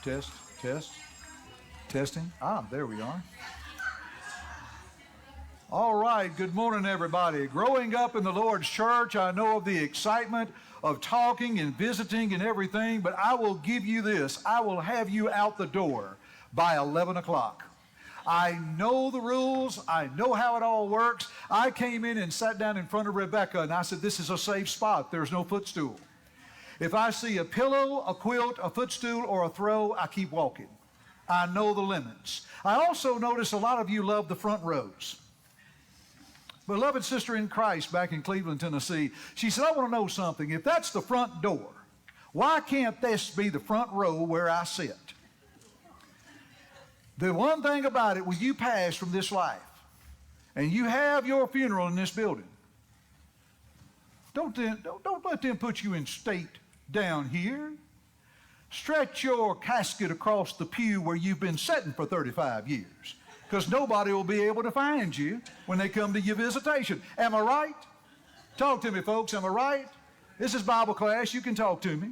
Test, test, testing. There we are. All right, good morning, everybody. Growing up in the Lord's church, I know of the excitement of talking and visiting and everything, but I will give you this. I will have you out the door by 11 o'clock. I know the rules. I know how it all works. I came in and sat down in front of Rebecca, and I said, this is a safe spot. There's no footstool. If I see a pillow, a quilt, a footstool, or a throw, I keep walking. I know the limits. I also notice a lot of you love the front rows. Beloved sister in Christ back in Cleveland, Tennessee, she said, I want to know something. If that's the front door, why can't this be the front row where I sit? The one thing about it, when you pass from this life and you have your funeral in this building, don't let them put you in state down here. Stretch your casket across the pew where you've been sitting for 35 years, because nobody will be able to find you when they come to your visitation. Am I right? Talk to me, folks. Am I right? This is Bible class. You can talk to me.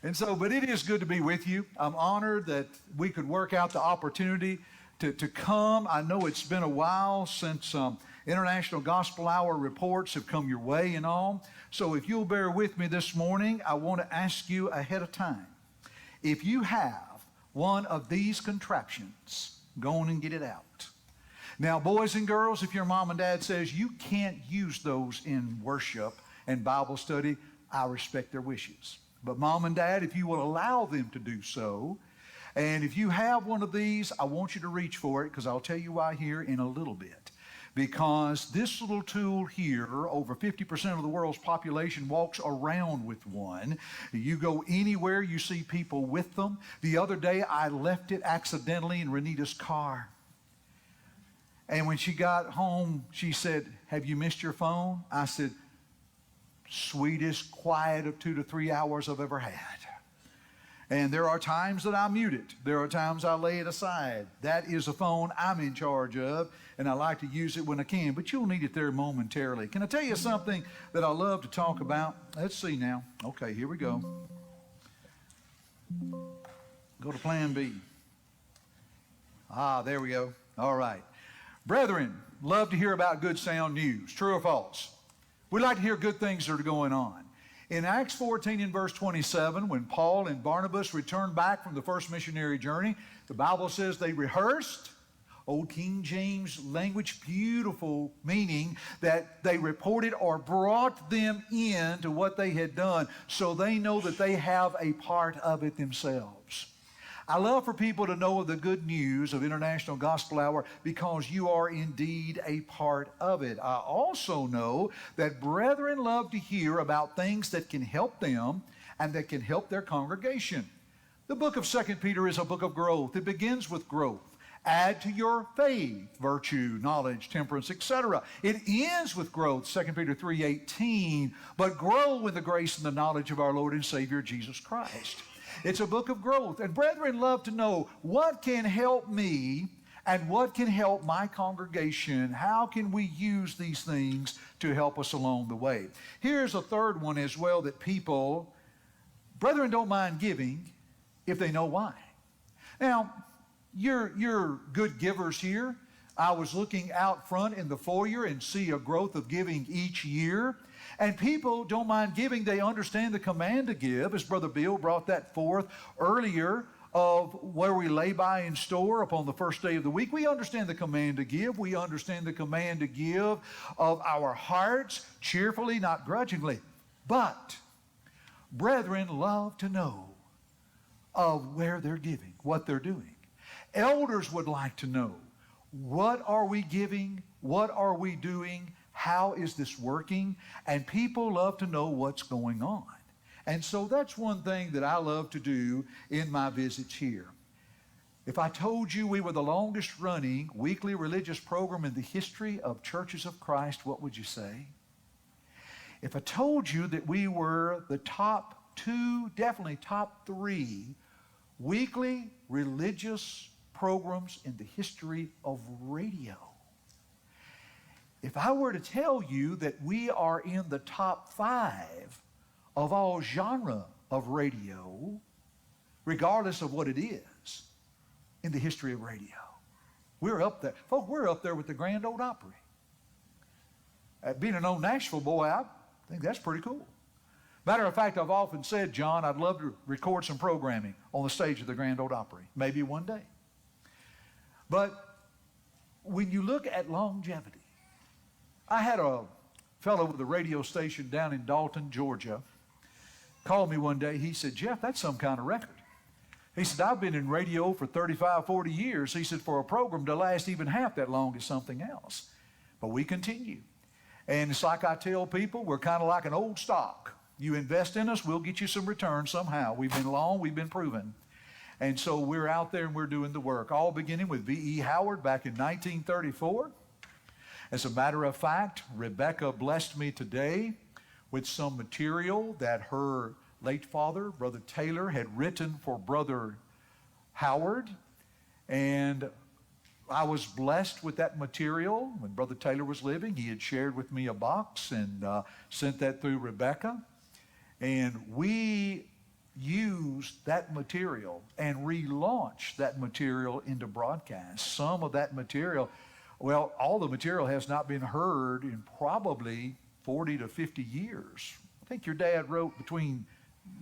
And so, but it is good to be with you. I'm honored that we could work out the opportunity to come. I know it's been a while since International Gospel Hour reports have come your way and all. So if you'll bear with me this morning, I want to ask you ahead of time, if you have one of these contraptions, go on and get it out. Now, boys and girls, if your mom and dad says you can't use those in worship and Bible study, I respect their wishes. But mom and dad, if you will allow them to do so, and if you have one of these, I want you to reach for it, because I'll tell you why here in a little bit. Because this little tool here, over 50% of the world's population walks around with one. You go anywhere, you see people with them. The other day, I left it accidentally in Renita's car. And when she got home, she said, have you missed your phone? I said, sweetest quiet of 2 to 3 hours I've ever had. And there are times that I mute it. There are times I lay it aside. That is a phone I'm in charge of, and I like to use it when I can, but you'll need it there momentarily. Can I tell you something that I love to talk about? Let's see now. Okay, here we go. Go to plan B. There we go. All right. Brethren, love to hear about good sound news. True or false? We like to hear good things that are going on. In Acts 14 and verse 27, when Paul and Barnabas returned back from the first missionary journey, the Bible says they rehearsed. Old King James language, beautiful meaning that they reported or brought them in to what they had done, so they know that they have a part of it themselves. I love for people to know of the good news of International Gospel Hour, because you are indeed a part of it. I also know that brethren love to hear about things that can help them and that can help their congregation. The book of 2 Peter is a book of growth. It begins with growth. Add to your faith, virtue, knowledge, temperance, etc. It ends with growth, 2 Peter 3:18, but grow in the grace and the knowledge of our Lord and Savior Jesus Christ. It's a book of growth. And brethren love to know what can help me and what can help my congregation. How can we use these things to help us along the way? Here's a third one as well that brethren don't mind giving if they know why. Now, you're good givers here. I was looking out front in the foyer and see a growth of giving each year. And people don't mind giving. They understand the command to give, as Brother Bill brought that forth earlier, of where we lay by and store upon the first day of the week. We understand the command to give. We understand the command to give of our hearts, cheerfully, not grudgingly. But brethren love to know of where they're giving, what they're doing. Elders would like to know, what are we giving? What are we doing? How is this working? And people love to know what's going on. And so that's one thing that I love to do in my visits here. If I told you we were the longest running weekly religious program in the history of Churches of Christ, what would you say? If I told you that we were the top 2, definitely top 3 weekly religious programs in the history of radio. If I were to tell you that we are in the top 5 of all genre of radio, regardless of what it is in the history of radio. We're up there. Folks, we're up there with the Grand Ole Opry. Being an old Nashville boy, I think that's pretty cool. Matter of fact, I've often said, John, I'd love to record some programming on the stage of the Grand Ole Opry, maybe one day. But when you look at longevity, I had a fellow with a radio station down in Dalton, Georgia, called me one day. He said, Jeff, that's some kind of record. He said, I've been in radio for 35, 40 years. He said, for a program to last even half that long is something else. But we continue. And it's like I tell people, we're kind of like an old stock. You invest in us, we'll get you some return somehow. We've been long, we've been proven. And so we're out there and we're doing the work, all beginning with V.E. Howard back in 1934. As a matter of fact, Rebecca blessed me today with some material that her late father, Brother Taylor, had written for Brother Howard. And I was blessed with that material. When Brother Taylor was living, he had shared with me a box and sent that through Rebecca. And we used that material and relaunched that material into broadcast. Some of that material, well, all the material has not been heard in probably 40 to 50 years. I think your dad wrote between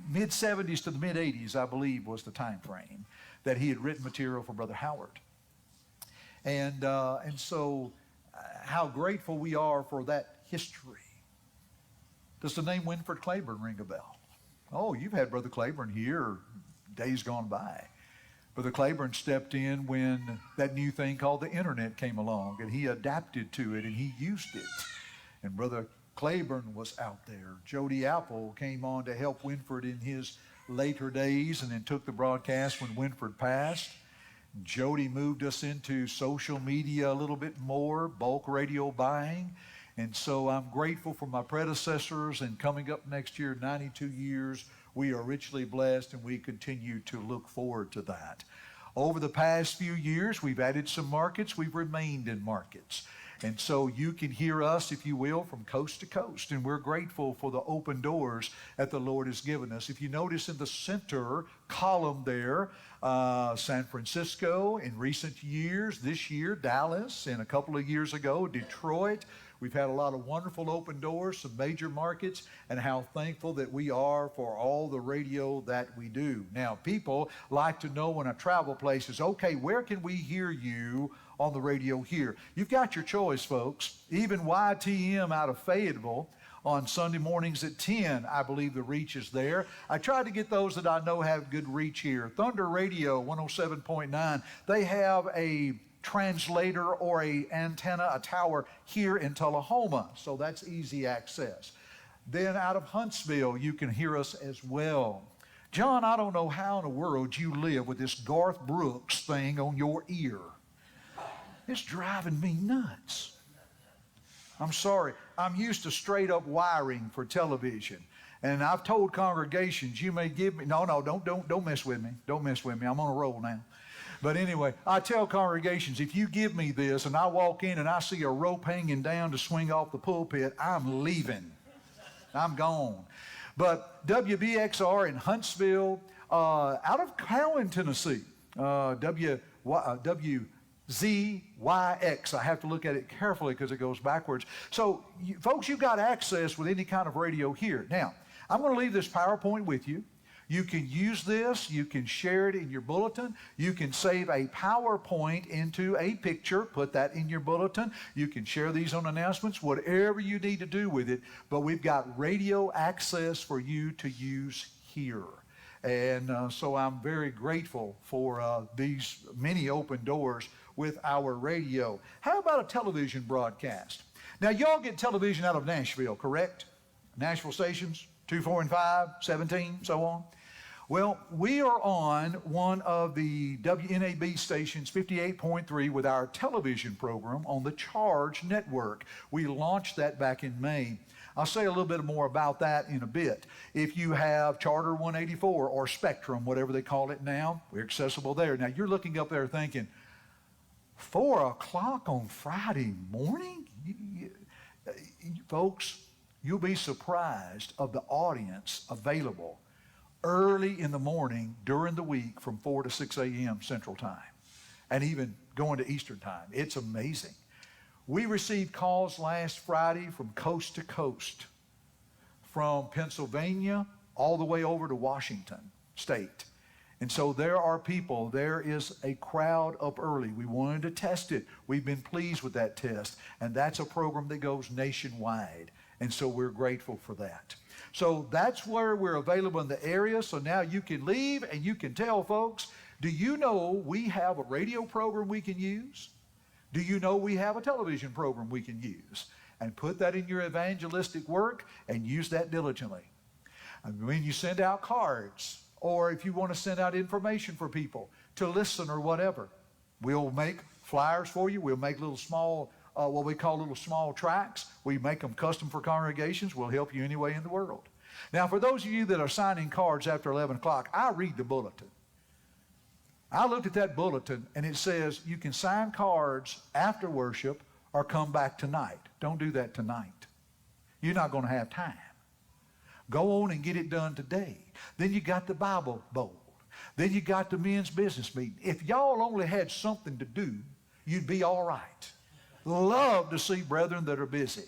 mid-70s to the mid-80s, I believe, was the time frame that he had written material for Brother Howard. And so how grateful we are for that history. Does the name Winford Claiborne ring a bell? Oh, you've had Brother Claiborne here days gone by. Brother Claiborne stepped in when that new thing called the internet came along, and he adapted to it, and he used it. And Brother Claiborne was out there. Jody Apple came on to help Winford in his later days and then took the broadcast when Winford passed. Jody moved us into social media a little bit more, bulk radio buying. And so I'm grateful for my predecessors, and coming up next year, 92 years, we are richly blessed, and we continue to look forward to that. Over the past few years, we've added some markets. We've remained in markets. And so you can hear us, if you will, from coast to coast. And we're grateful for the open doors that the Lord has given us. If you notice in the center column there, San Francisco in recent years, this year, Dallas, and a couple of years ago, Detroit. We've had a lot of wonderful open doors, some major markets, and how thankful that we are for all the radio that we do. Now, people like to know when I travel places, okay, where can we hear you on the radio here? You've got your choice, folks. Even YTM out of Fayetteville on Sunday mornings at 10, I believe the reach is there. I try to get those that I know have good reach here. Thunder Radio 107.9, they have a translator or a antenna, a tower here in Tullahoma, so that's easy access. Then out of Huntsville, you can hear us as well. John, I don't know how in the world you live with this Garth Brooks thing on your ear. It's driving me nuts. I'm sorry. I'm used to straight up wiring for television. And I've told congregations, you may give me, no, don't mess with me. Don't mess with me. I'm on a roll now. But anyway, I tell congregations, if you give me this and I walk in and I see a rope hanging down to swing off the pulpit, I'm leaving. I'm gone. But WBXR in Huntsville, out of Cowan, Tennessee, WZYX. I have to look at it carefully because it goes backwards. So, folks, you've got access with any kind of radio here. Now, I'm going to leave this PowerPoint with you. You can use this. You can share it in your bulletin. You can save a PowerPoint into a picture, put that in your bulletin. You can share these on announcements, whatever you need to do with it. But we've got radio access for you to use here. And so I'm very grateful for these many open doors with our radio. How about a television broadcast? Now, y'all get television out of Nashville, correct? Nashville stations, 2, 4, and 5, 17, so on. Well, we are on one of the WNAB stations, 58.3, with our television program on the Charge Network. We launched that back in May. I'll say a little bit more about that in a bit. If you have Charter 184 or Spectrum, whatever they call it now, we're accessible there. Now, you're looking up there thinking, 4 o'clock on Friday morning? Folks, you'll be surprised of the audience available early in the morning during the week from 4 to 6 a.m. Central Time, and even going to Eastern Time. It's amazing. We received calls last Friday from coast to coast, from Pennsylvania all the way over to Washington State. And so there are people, there is a crowd up early. We wanted to test it. We've been pleased with that test. And that's a program that goes nationwide. And so we're grateful for that. So that's where we're available in the area. So now you can leave and you can tell folks, do you know we have a radio program we can use? Do you know we have a television program we can use? And put that in your evangelistic work and use that diligently. And when you send out cards, or if you want to send out information for people to listen or whatever, we'll make flyers for you. We'll make little small, what we call little small tracts. We make them custom for congregations. We'll help you any way in the world. Now, for those of you that are signing cards after 11 o'clock, I read the bulletin. I looked at that bulletin, and it says you can sign cards after worship or come back tonight. Don't do that tonight. You're not going to have time. Go on and get it done today. Then you got the Bible Bowl. Then you got the men's business meeting. If y'all only had something to do, you'd be all right. Love to see brethren that are busy.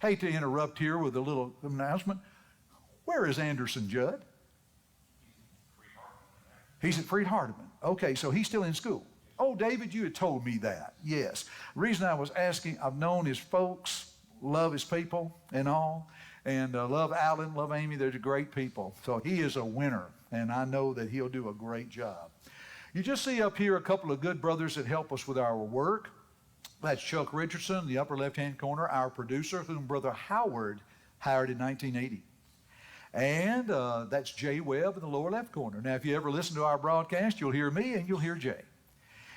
Hate to interrupt here with a little announcement. Where is Anderson Judd? He's at Freed Hardeman. Okay, so he's still in school. Oh, David, you had told me that. Yes. The reason I was asking, I've known his folks, love his people and all. And love Alan, love Amy. They're great people. So he is a winner, and I know that he'll do a great job. You just see up here a couple of good brothers that help us with our work. That's Chuck Richardson, the upper left-hand corner, our producer, whom Brother Howard hired in 1980. And that's Jay Webb in the lower left corner. Now, if you ever listen to our broadcast, you'll hear me and you'll hear Jay.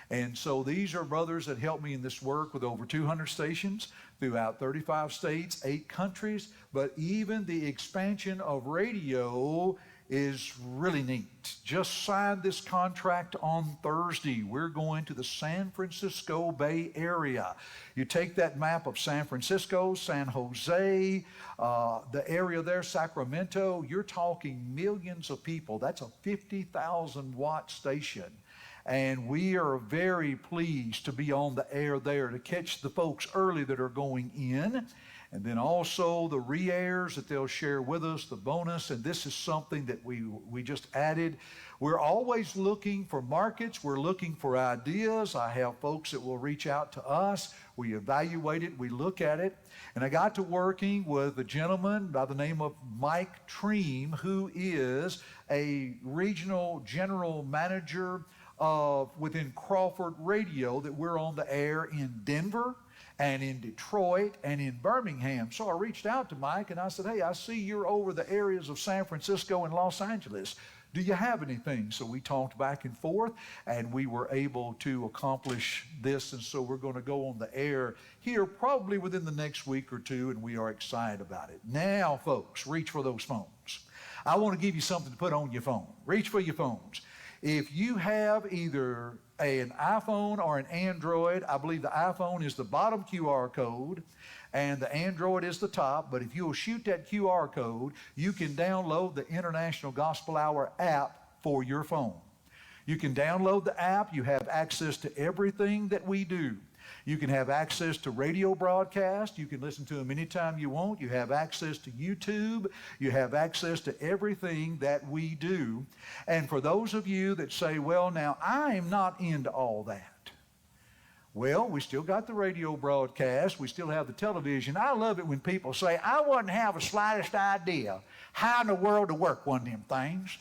And so these are brothers that help me in this work with over 200 stations throughout 35 states, 8 countries. But even the expansion of radio is really neat. Just signed this contract on Thursday. We're going to the San Francisco Bay Area. You take that map of San Francisco, San Jose, the area there, Sacramento, you're talking millions of people. That's a 50,000 watt station. And we are very pleased to be on the air there to catch the folks early that are going in. And then also the re-airs that they'll share with us, the bonus. And this is something that we just added. We're always looking for markets. We're looking for ideas. I have folks that will reach out to us. We evaluate it. We look at it. And I got to working with a gentleman by the name of Mike Treem, who is a regional general manager within Crawford Radio, that we're on the air in Denver and in Detroit and in Birmingham. So I reached out to Mike and I said, hey, I see you're over the areas of San Francisco and Los Angeles. Do you have anything? So we talked back and forth and we were able to accomplish this. And so we're going to go on the air here probably within the next week or two, and we are excited about it. Now, folks, reach for those phones. I want to give you something to put on your phone. Reach for your phones. If you have either an iPhone or an Android, I believe the iPhone is the bottom QR code and the Android is the top, but if you'll shoot that QR code, you can download the International Gospel Hour app for your phone. You can download the app. You have access to everything that we do. You can have access to radio broadcasts. You can listen to them anytime you want. You have access to YouTube. You have access to everything that we do. And for those of you that say, well, now, I'm not into all that. Well, we still got the radio broadcast. We still have the television. I love it when people say, I wouldn't have the slightest idea how in the world to work one of them things.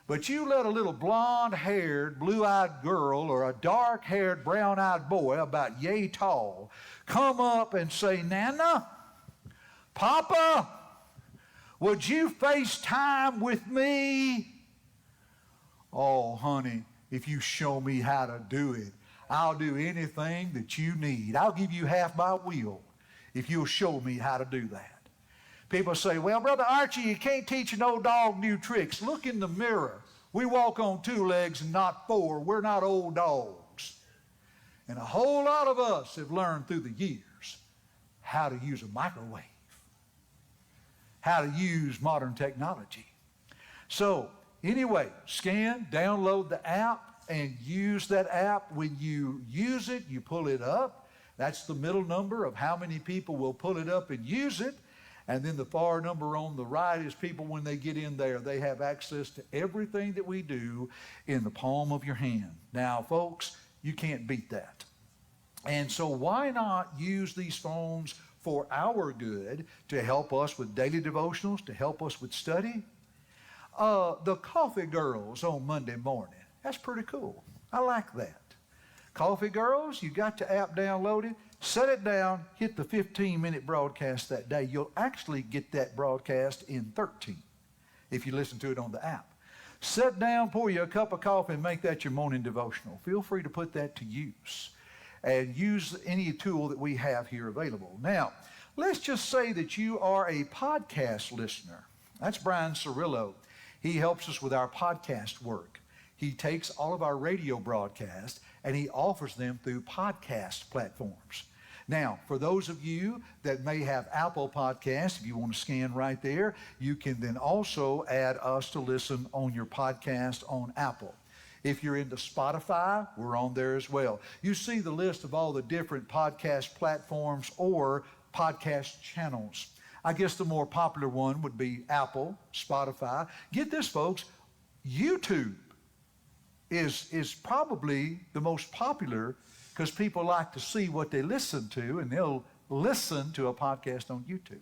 But you let a little blonde-haired, blue-eyed girl or a dark-haired, brown-eyed boy about yay tall come up and say, Nana, Papa, would you FaceTime with me? Oh, honey, if you show me how to do it, I'll do anything that you need. I'll give you half my wheel if you'll show me how to do that. People say, well, Brother Archey, you can't teach an old dog new tricks. Look in the mirror. We walk on 2 legs and not 4. We're not old dogs. And a whole lot of us have learned through the years how to use a microwave, how to use modern technology. So Anyway, scan, download the app, and use that app. When you use it, you pull it up. That's the middle number of how many people will pull it up and use it. And then the far number on the right is people, when they get in there, they have access to everything that we do in the palm of your hand. Now, folks, you can't beat that. And so why not use these phones for our good, to help us with daily devotionals, to help us with study? The Coffee Girls on Monday morning. That's pretty cool. I like that. Coffee Girls, you got the app downloaded, set it down, hit the 15-minute broadcast that day. You'll actually get that broadcast in 13 if you listen to it on the app. Sit down, pour you a cup of coffee, and make that your morning devotional. Feel free to put that to use. And use any tool that we have here available. Now, let's just say that you are a podcast listener. That's Brian Cirillo. He helps us with our podcast work. He takes all of our radio broadcasts and he offers them through podcast platforms. Now, for those of you that may have Apple Podcasts, if you want to scan right there, you can then also add us to listen on your podcast on Apple. If you're into Spotify, we're on there as well. You see the list of all the different podcast platforms or podcast channels. I guess the more popular one would be Apple, Spotify. Get this, folks, YouTube is probably the most popular because people like to see what they listen to, and they'll listen to a podcast on YouTube.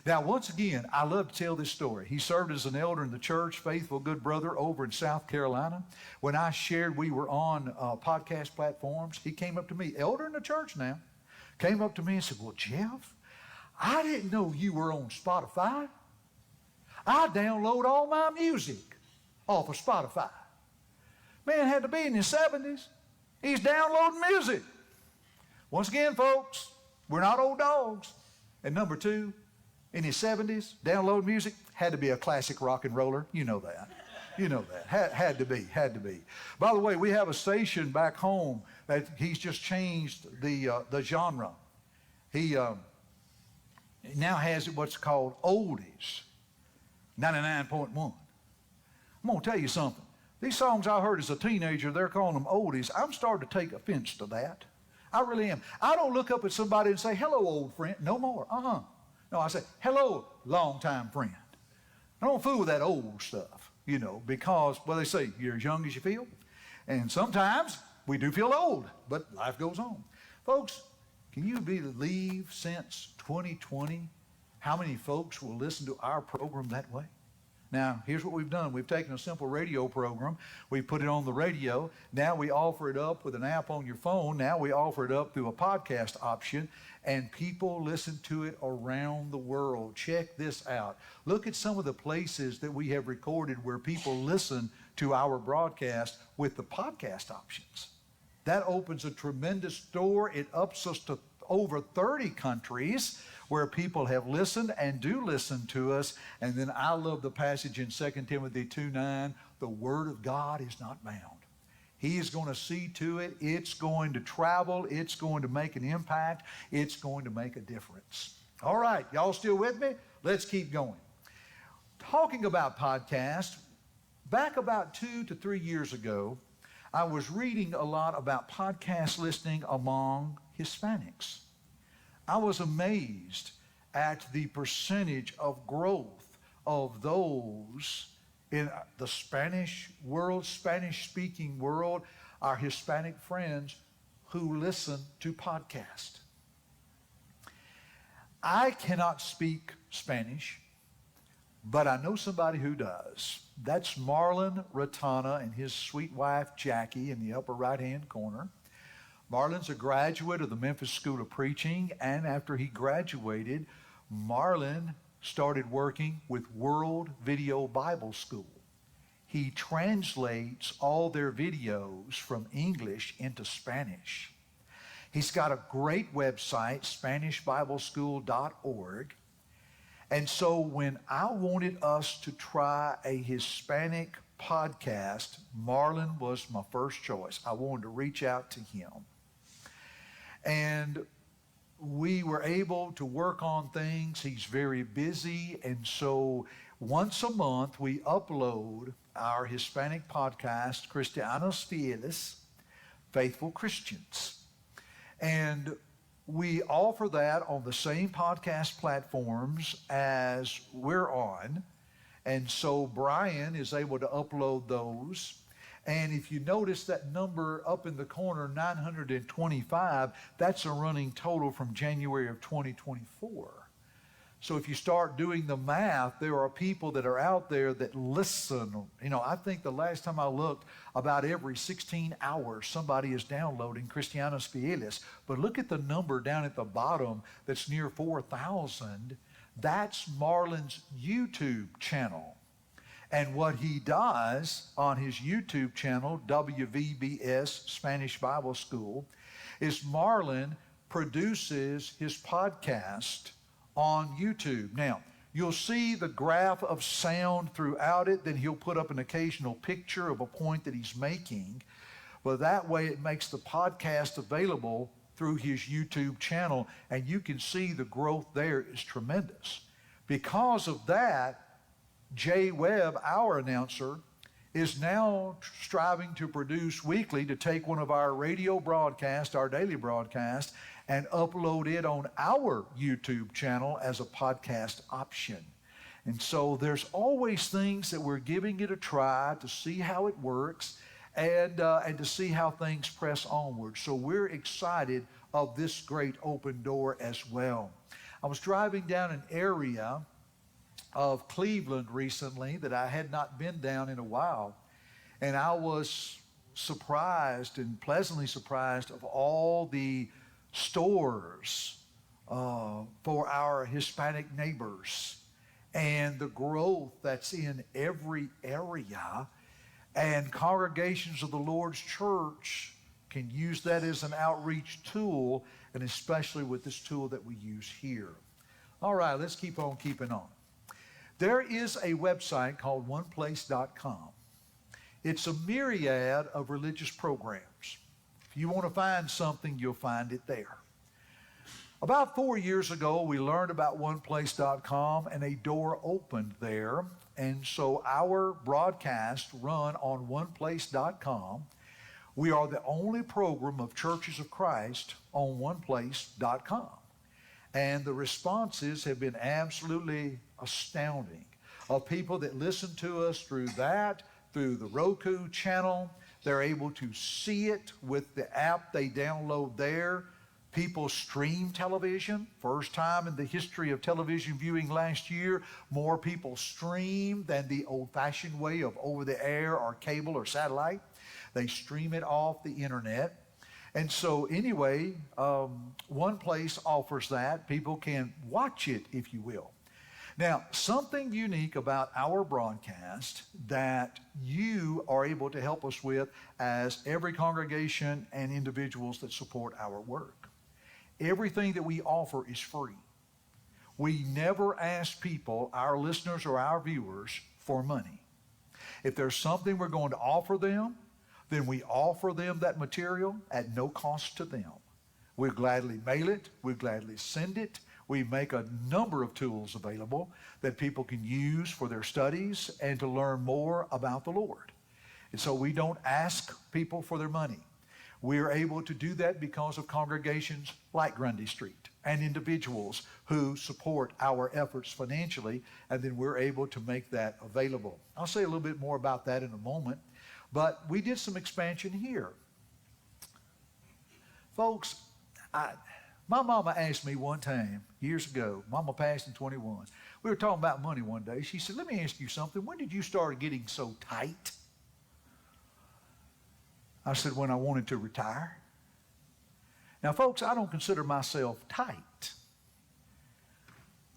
Now, once again, I love to tell this story. He served as an elder in the church, faithful, good brother over in South Carolina. When I shared we were on podcast platforms, he came up to me, elder in the church now, came up to me and said, well, Jeff, I didn't know you were on Spotify. I download all my music off of Spotify. Man had to be in his 70s. He's downloading music. Once again, folks, we're not old dogs. And number two, in his 70s, download music, had to be a classic rock and roller. You know that. You know that. Had to be. By the way, we have a station back home that he's just changed the genre. He now has what's called oldies, 99.1. I'm going to tell you something. These songs I heard as a teenager, they're calling them oldies. I'm starting to take offense to that. I really am. I don't look up at somebody and say, hello, old friend. No more. No, I say, hello, longtime friend. I don't fool with that old stuff, you know, because, well, they say you're as young as you feel. And sometimes we do feel old, but life goes on. Folks, can you believe since 2020 how many folks will listen to our program that way? Now, here's what we've done. We've taken a simple radio program. We put it on the radio. Now we offer it up with an app on your phone. Now we offer it up through a podcast option, and people listen to it around the world. Check this out. Look at some of the places that we have recorded where people listen to our broadcast with the podcast options. That opens a tremendous door. It ups us to over 30 countries where people have listened and do listen to us. And then I love the passage in 2 Timothy 2:9, the word of God is not bound. He is going to see to it. It's going to travel. It's going to make an impact. It's going to make a difference. All right, y'all still with me? Let's keep going. Talking about podcasts, back about 2 to 3 years ago, I was reading a lot about podcast listening among Hispanics. I was amazed at the percentage of growth of those in the Spanish world, Spanish-speaking world, our Hispanic friends who listen to podcasts. I cannot speak Spanish, but I know somebody who does. That's Marlon Ratana and his sweet wife, Jackie, in the upper right-hand corner. Marlon's a graduate of the Memphis School of Preaching, and after he graduated, Marlon started working with World Video Bible School. He translates all their videos from English into Spanish. He's got a great website, SpanishBibleSchool.org. And so when I wanted us to try a Hispanic podcast, Marlon was my first choice. I wanted to reach out to him. And we were able to work on things. He's very busy. And so once a month, we upload our Hispanic podcast, Cristianos Fieles, Faithful Christians. And we offer that on the same podcast platforms as we're on. And so Brian is able to upload those. And if you notice that number up in the corner, 925, that's a running total from January of 2024. So if you start doing the math, there are people that are out there that listen. You know, I think the last time I looked, about every 16 hours, somebody is downloading Cristianos Fieles. But look at the number down at the bottom that's near 4,000. That's Marlon's YouTube channel. And what he does on his YouTube channel, WVBS Spanish Bible School, is Marlon produces his podcast on YouTube. Now, you'll see the graph of sound throughout it. Then he'll put up an occasional picture of a point that he's making. But that way it makes the podcast available through his YouTube channel. And you can see the growth there is tremendous. Because of that, Jay Webb, our announcer, is now striving to produce weekly to take one of our radio broadcasts, our daily broadcast, and upload it on our YouTube channel as a podcast option. And so there's always things that we're giving it a try to see how it works and to see how things press onward. So we're excited of this great open door as well. I was driving down an area of Cleveland recently that I had not been down in a while, and I was surprised and pleasantly surprised of all the stores for our Hispanic neighbors and the growth that's in every area. And congregations of the Lord's church can use that as an outreach tool, and especially with this tool that we use here. All right, let's keep on keeping on. There is a website called oneplace.com. It's a myriad of religious programs. If you want to find something, you'll find it there. About 4 years ago, we learned about oneplace.com, and a door opened there. And so our broadcasts run on oneplace.com. We are the only program of Churches of Christ on oneplace.com. And the responses have been absolutely astounding, of people that listen to us through that, through the Roku channel. They're able to see it with the app they download there. People stream television. First time in the history of television viewing last year, more people stream than the old-fashioned way of over-the-air or cable or satellite. They stream it off the internet. And so anyway, One Place offers that. People can watch it, if you will. Now, something unique about our broadcast that you are able to help us with as every congregation and individuals that support our work. Everything that we offer is free. We never ask people, our listeners or our viewers, for money. If there's something we're going to offer them, then we offer them that material at no cost to them. We'll gladly mail it. We'll gladly send it. We make a number of tools available that people can use for their studies and to learn more about the Lord. And so we don't ask people for their money. We are able to do that because of congregations like Grundy Street and individuals who support our efforts financially, and then we're able to make that available. I'll say a little bit more about that in a moment, but we did some expansion here. Folks, my mama asked me one time, years ago, Mama passed in 21. We were talking about money one day. She said, let me ask you something. When did you start getting so tight? I said, when I wanted to retire. Now, folks, I don't consider myself tight.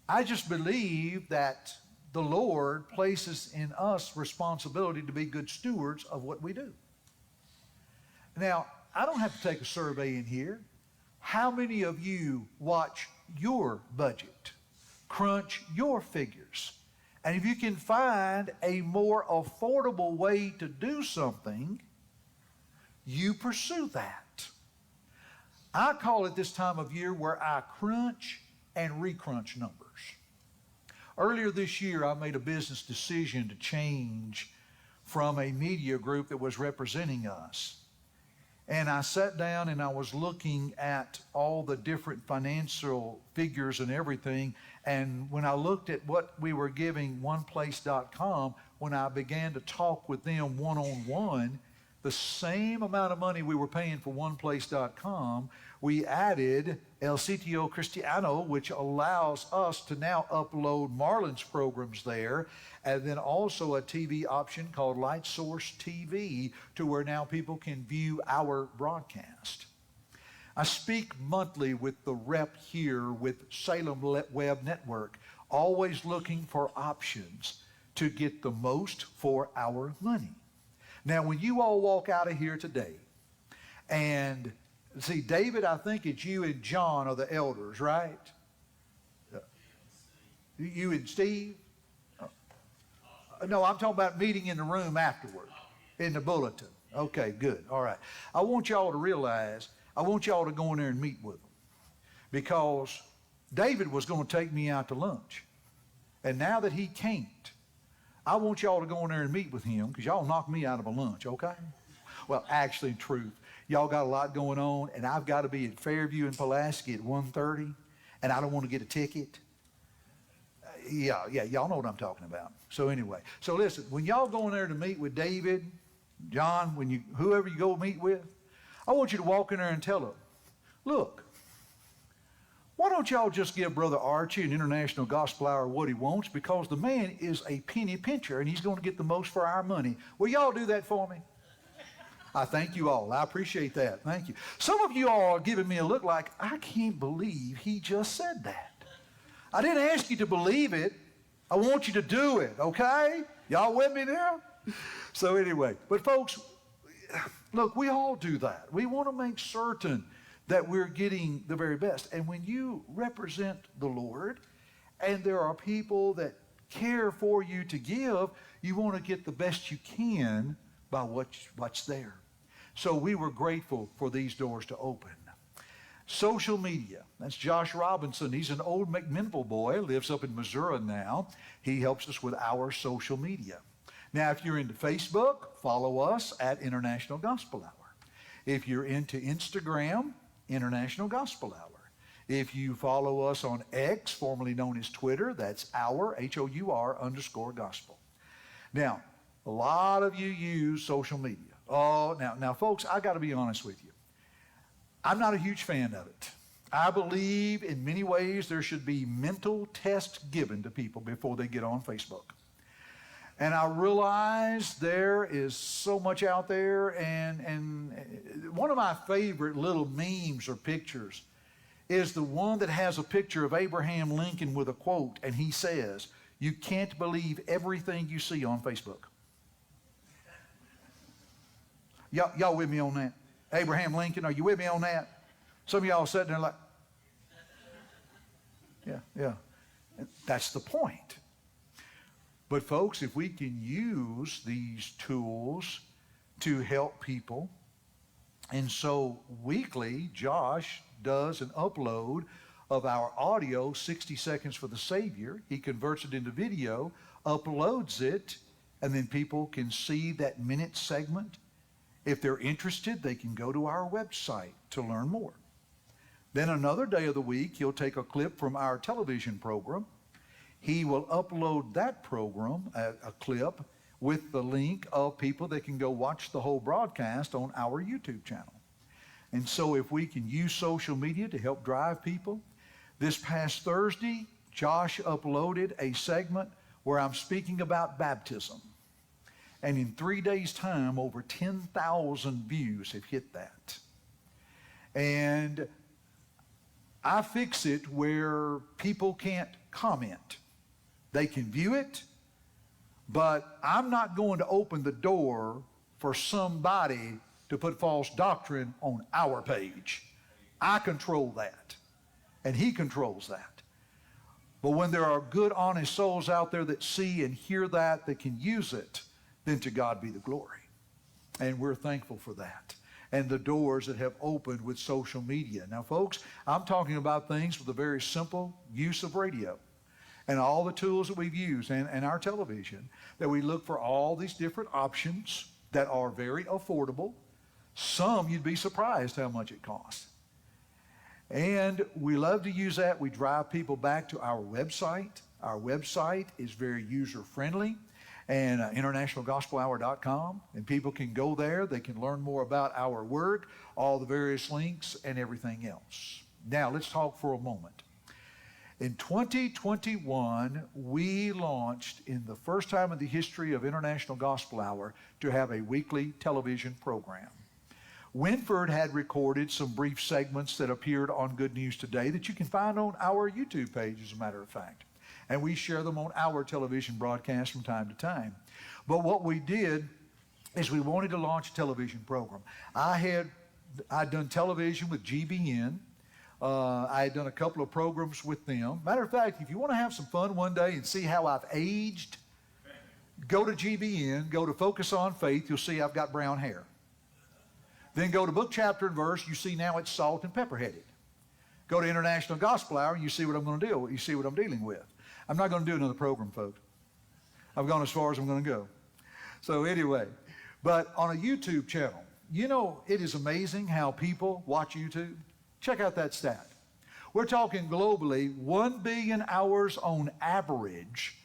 I just believe that the Lord places in us responsibility to be good stewards of what we do. Now, I don't have to take a survey in here. How many of you watch your budget, crunch your figures? And if you can find a more affordable way to do something, you pursue that. I call it this time of year where I crunch and recrunch numbers. Earlier this year, I made a business decision to change from a media group that was representing us. And I sat down and I was looking at all the different financial figures and everything. And when I looked at what we were giving oneplace.com, when I began to talk with them one-on-one, the same amount of money we were paying for oneplace.com, we added El Sitio Cristiano, which allows us to now upload Marlon's programs there, and then also a TV option called Light Source TV, to where now people can view our broadcast. I speak monthly with the rep here with Salem Web Network, always looking for options to get the most for our money. Now, when you all walk out of here today, and see, David, I think it's you and John are the elders, right? You and Steve? No, I'm talking about meeting in the room afterward, in the bulletin. Okay, good. All right. I want y'all to realize, I want y'all to go in there and meet with them. Because David was going to take me out to lunch. And now that he can't, I want y'all to go in there and meet with him, because y'all knocked me out of a lunch, okay? Well, actually, in truth, y'all got a lot going on, and I've got to be at Fairview and Pulaski at 1:30, and I don't want to get a ticket. Yeah, y'all know what I'm talking about. So anyway, so listen, when y'all go in there to meet with David, John, whoever you go meet with, I want you to walk in there and tell them, look, why don't y'all just give Brother Archey, an International Gospel Hour, what he wants, because the man is a penny pincher, and he's going to get the most for our money. Will y'all do that for me? I thank you all. I appreciate that. Thank you. Some of you all are giving me a look like, I can't believe he just said that. I didn't ask you to believe it. I want you to do it, okay? Y'all with me now? So anyway, but folks, look, we all do that. We want to make certain that we're getting the very best. And when you represent the Lord, and there are people that care for you to give, you want to get the best you can by what's there. So we were grateful for these doors to open. Social media. That's Josh Robinson. He's an old McMinnville boy, lives up in Missouri now. He helps us with our social media. Now, if you're into Facebook, follow us at International Gospel Hour. If you're into Instagram, International Gospel Hour. If you follow us on X, formerly known as Twitter, that's our, HOUR_gospel. Now, a lot of you use social media. Oh, now, folks, I got to be honest with you. I'm not a huge fan of it. I believe in many ways there should be mental tests given to people before they get on Facebook. And I realize there is so much out there, and one of my favorite little memes or pictures is the one that has a picture of Abraham Lincoln with a quote, and he says, "You can't believe everything you see on Facebook." Y'all with me on that? Abraham Lincoln, are you with me on that? Some of y'all sitting there like, yeah. That's the point. But folks, if we can use these tools to help people, and so weekly, Josh does an upload of our audio, 60 Seconds for the Savior. He converts it into video, uploads it, and then people can see that minute segment. If they're interested, they can go to our website to learn more. Then another day of the week, he'll take a clip from our television program. He will upload that program, a clip, with the link of people that can go watch the whole broadcast on our YouTube channel. And so if we can use social media to help drive people, this past Thursday, Josh uploaded a segment where I'm speaking about baptism. And in 3 days' time, over 10,000 views have hit that. And I fix it where people can't comment. They can view it, but I'm not going to open the door for somebody to put false doctrine on our page. I control that, and he controls that. But when there are good, honest souls out there that see and hear that can use it, then to God be the glory. And we're thankful for that. And the doors that have opened with social media. Now, folks, I'm talking about things with a very simple use of radio. and all the tools that we've used and our television, that we look for all these different options that are very affordable. Some you'd be surprised how much it costs. And we love to use that. We drive people back to our website. Our website is very user-friendly, and internationalgospelhour.com, and people can go there. They can learn more about our work, all the various links, and everything else. Now, let's talk for a moment. In 2021, we launched, in the first time in the history of International Gospel Hour, to have a weekly television program. Winford had recorded some brief segments that appeared on Good News Today that you can find on our YouTube page, as a matter of fact. And we share them on our television broadcast from time to time. But what we did is we wanted to launch a television program. I'd done television with GBN. I had done a couple of programs with them. Matter of fact, if you want to have some fun one day and see how I've aged, go to GBN, go to Focus on Faith, you'll see I've got brown hair. Then go to Book, Chapter, and Verse, you see now it's salt and pepper headed. Go to International Gospel Hour, and you see what I'm going to deal with. You see what I'm dealing with. I'm not going to do another program, folks. I've gone as far as I'm going to go. So anyway, but on a YouTube channel, you know, it is amazing how people watch YouTube. Check out that stat. We're talking globally, 1 billion hours on average,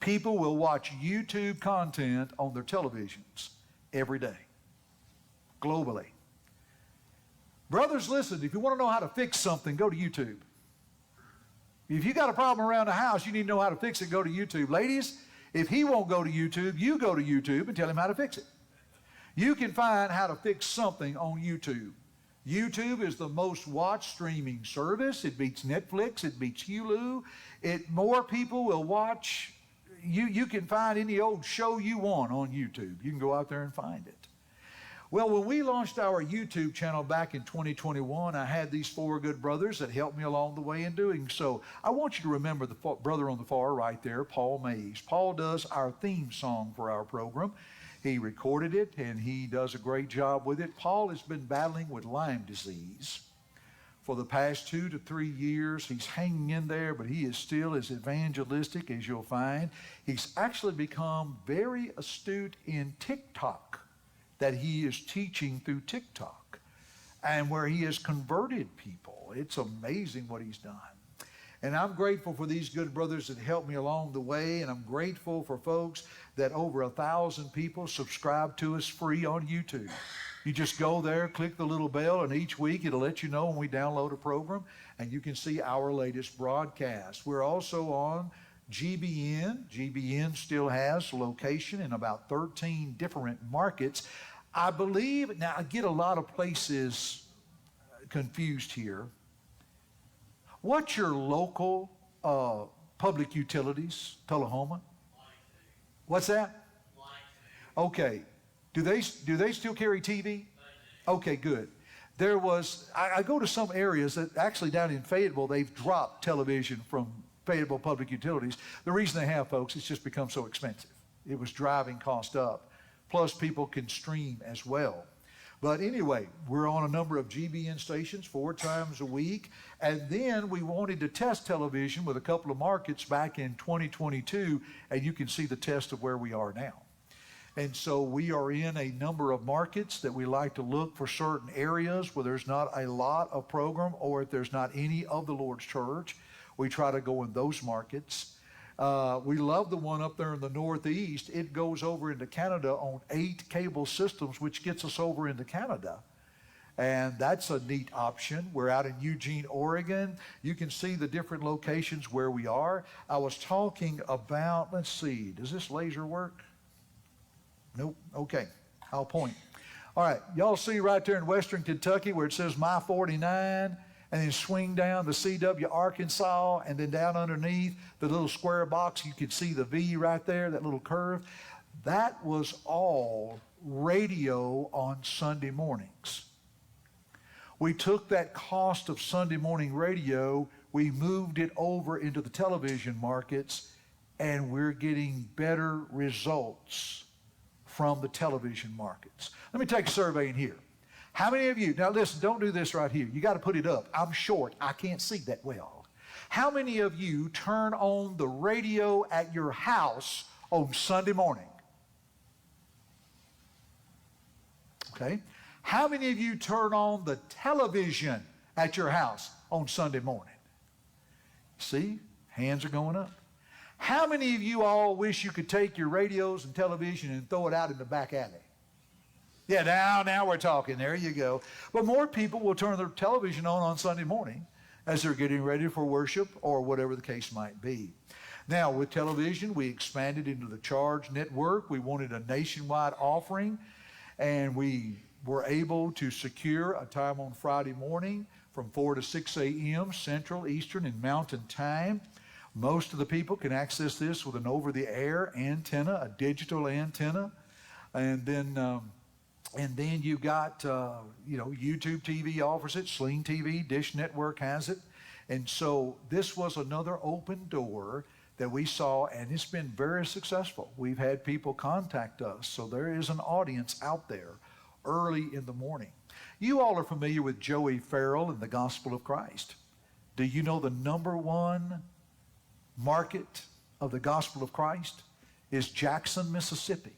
people will watch YouTube content on their televisions every day, globally. Brothers, listen, if you want to know how to fix something, go to YouTube. If you got a problem around the house, you need to know how to fix it, go to YouTube. Ladies, if he won't go to YouTube, you go to YouTube and tell him how to fix it. You can find how to fix something on YouTube. YouTube is the most watched streaming service. It beats Netflix. It beats Hulu. More people will watch. You can find any old show you want on YouTube. You can go out there and find it. Well, when we launched our YouTube channel back in 2021, I had these 4 good brothers that helped me along the way in doing so. I want you to remember the brother on the far right there, Paul Mays. Paul does our theme song for our program. He recorded it, and he does a great job with it. Paul has been battling with Lyme disease for the past 2 to 3 years. He's hanging in there, but he is still as evangelistic as you'll find. He's actually become very astute in TikTok, that he is teaching through TikTok, and where he has converted people. It's amazing what he's done. And I'm grateful for these good brothers that helped me along the way, and I'm grateful for folks that over 1,000 people subscribe to us free on YouTube. You just go there, click the little bell, and each week it'll let you know when we download a program, and you can see our latest broadcast. We're also on GBN. GBN still has location in about 13 different markets. I believe, now I get a lot of places confused here. What's your local public utilities, Tullahoma? What's that? Okay. Do they still carry TV? Okay, good. There was, I go to some areas that actually down in Fayetteville, they've dropped television from Fayetteville Public Utilities. The reason they have, folks, it's just become so expensive. It was driving cost up. Plus, people can stream as well. But anyway, we're on a number of GBN stations 4 times a week. And then we wanted to test television with a couple of markets back in 2022, and you can see the test of where we are now. And so we are in a number of markets that we like to look for certain areas where there's not a lot of program, or if there's not any of the Lord's church, we try to go in those markets. We love the one up there in the Northeast. It goes over into Canada on 8 cable systems, which gets us over into Canada. And that's a neat option. We're out in Eugene, Oregon. You can see the different locations where we are. I was talking about, let's see, does this laser work? Nope. Okay. I'll point. All right. Y'all see right there in western Kentucky where it says My 49? And then swing down to CW Arkansas, and then down underneath the little square box, you can see the V right there, that little curve. That was all radio on Sunday mornings. We took that cost of Sunday morning radio, we moved it over into the television markets, and we're getting better results from the television markets. Let me take a survey in here. How many of you, now listen, don't do this right here. You got to put it up. I'm short. I can't see that well. How many of you turn on the radio at your house on Sunday morning? Okay. How many of you turn on the television at your house on Sunday morning? See, hands are going up. How many of you all wish you could take your radios and television and throw it out in the back alley? Yeah, now we're talking. There you go. But more people will turn their television on Sunday morning as they're getting ready for worship or whatever the case might be. Now, with television, we expanded into the Charge network. We wanted a nationwide offering, and we were able to secure a time on Friday morning from 4 to 6 a.m. Central, Eastern, and Mountain Time. Most of the people can access this with an over-the-air antenna, a digital antenna, and then you've got YouTube TV offers it, Sling TV, Dish Network has it, and so this was another open door that we saw, and it's been very successful. We've had people contact us, so there is an audience out there early in the morning. You all are familiar with Joey Farrell and the Gospel of Christ. Do you know the number one market of the Gospel of Christ is Jackson, Mississippi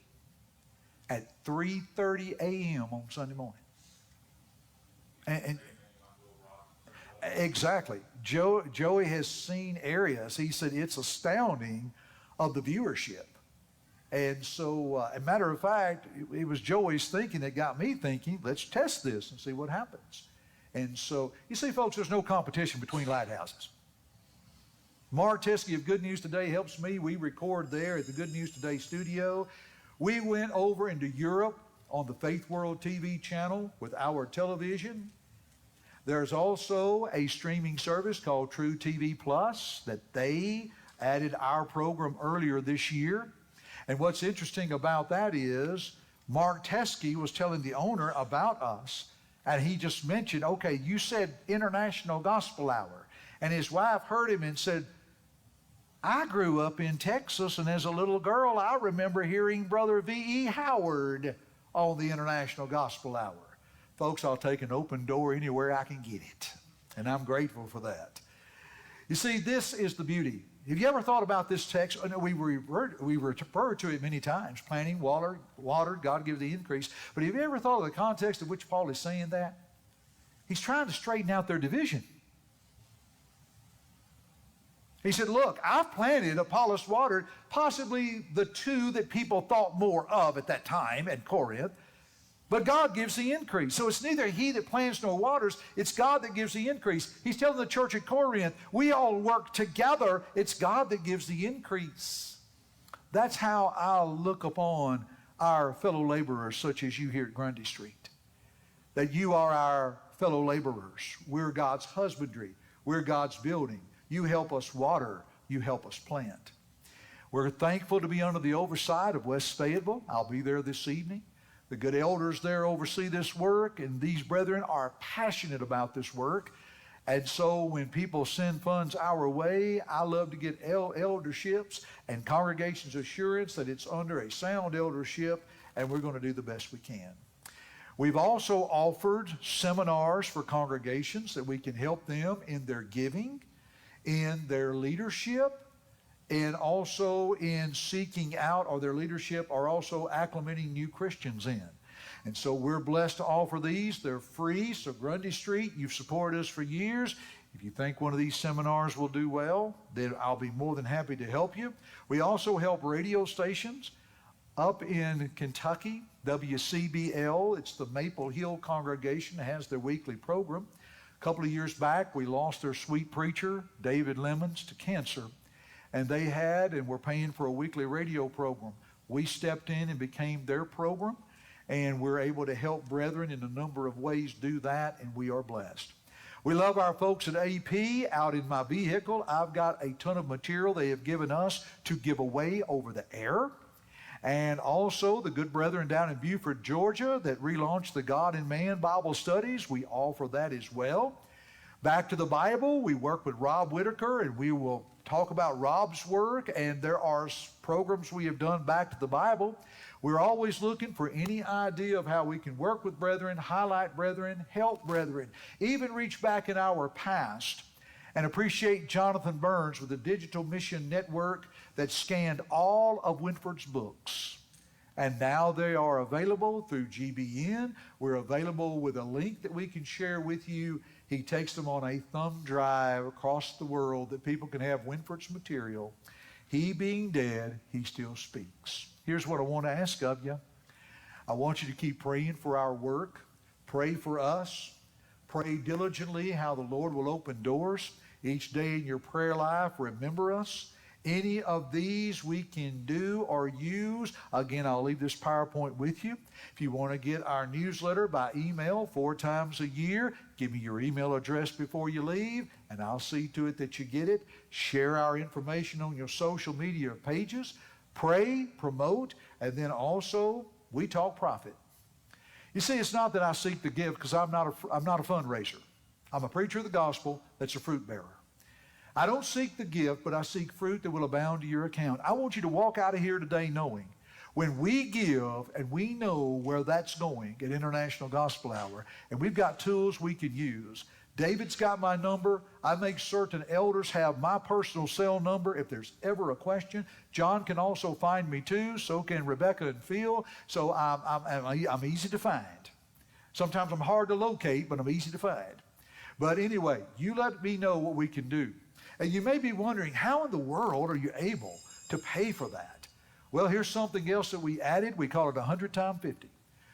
at 3:30 a.m. on Sunday morning? And exactly. Joey has seen areas. He said it's astounding of the viewership. And so, a matter of fact, it was Joey's thinking that got me thinking, let's test this and see what happens. And so, you see, folks, there's no competition between lighthouses. Mark Teskey of Good News Today helps me. We record there at the Good News Today studio. We went over into Europe on the Faith World TV channel with our television. There's also a streaming service called True TV Plus that they added our program earlier this year. And what's interesting about that is Mark Teskey was telling the owner about us, and he just mentioned, okay, you said International Gospel Hour. And his wife heard him and said, I grew up in Texas, and as a little girl, I remember hearing Brother V.E. Howard on the International Gospel Hour. Folks, I'll take an open door anywhere I can get it, and I'm grateful for that. You see, this is the beauty. Have you ever thought about this text? I know we refer to it many times. Planting, watered, God gives the increase. But have you ever thought of the context of which Paul is saying that? He's trying to straighten out their division. He said, look, I've planted, Apollos watered, possibly the two that people thought more of at that time at Corinth, but God gives the increase. So it's neither he that plants nor waters, it's God that gives the increase. He's telling the church at Corinth, we all work together, it's God that gives the increase. That's how I'll look upon our fellow laborers, such as you here at Grundy Street. That you are our fellow laborers. We're God's husbandry. We're God's building. You help us water, you help us plant. We're thankful to be under the oversight of West Fayetteville. I'll be there this evening. The good elders there oversee this work, and these brethren are passionate about this work. And so when people send funds our way, I love to get elderships and congregations' assurance that it's under a sound eldership, and we're going to do the best we can. We've also offered seminars for congregations that we can help them in their giving, in their leadership, and also in seeking out, or their leadership are also acclimating new Christians in. And so we're blessed to offer these. They're free. So Grundy Street, you've supported us for years. If you think one of these seminars will do well, then I'll be more than happy to help you. We also help radio stations up in Kentucky, WCBL. It's the Maple Hill congregation that has their weekly program. A couple of years back, we lost their sweet preacher, David Lemons, to cancer. And they had and were paying for a weekly radio program. We stepped in and became their program, and we're able to help brethren in a number of ways do that, and we are blessed. We love our folks at AP. Out in my vehicle, I've got a ton of material they have given us to give away over the air. And also the good brethren down in Beaufort, Georgia, that relaunched the God and Man Bible studies. We offer that as well. Back to the Bible, we work with Rob Whitaker, and we will talk about Rob's work, and there are programs we have done back to the Bible. We're always looking for any idea of how we can work with brethren, highlight brethren, help brethren, even reach back in our past And appreciate Jonathan Burns with the Digital Mission Network that scanned all of Winford's books. And now they are available through GBN. We're available with a link that we can share with you. He takes them on a thumb drive across the world that people can have Winford's material. He being dead, he still speaks. Here's what I want to ask of you. I want you to keep praying for our work. Pray for us. Pray diligently how the Lord will open doors. Each day in your prayer life, remember us. Any of these we can do or use. Again, I'll leave this PowerPoint with you. If you want to get our newsletter by email 4 times a year, give me your email address before you leave, and I'll see to it that you get it. Share our information on your social media pages. Pray, promote, and then also we talk profit. You see, it's not that I seek the gift because I'm not a fundraiser. I'm a preacher of the gospel that's a fruit bearer. I don't seek the gift, but I seek fruit that will abound to your account. I want you to walk out of here today knowing when we give and we know where that's going at International Gospel Hour, and we've got tools we can use. David's got my number. I make certain elders have my personal cell number if there's ever a question. John can also find me too. So can Rebecca and Phil. So I'm easy to find. Sometimes I'm hard to locate, but I'm easy to find. But anyway, you let me know what we can do. And you may be wondering, how in the world are you able to pay for that? Well, here's something else that we added. We call it 100 times 50.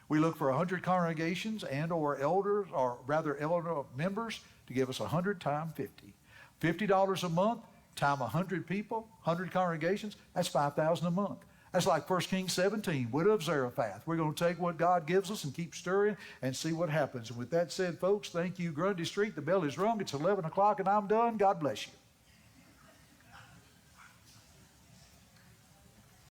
We look for 100 congregations and or elders, or rather elder members, to give us 100 times 50. $50 a month, time 100 people, 100 congregations, that's $5,000 a month. That's like 1 Kings 17, widow of Zarephath. We're going to take what God gives us and keep stirring and see what happens. And with that said, folks, thank you. Grundy Street, the bell is rung. It's 11 o'clock and I'm done. God bless you.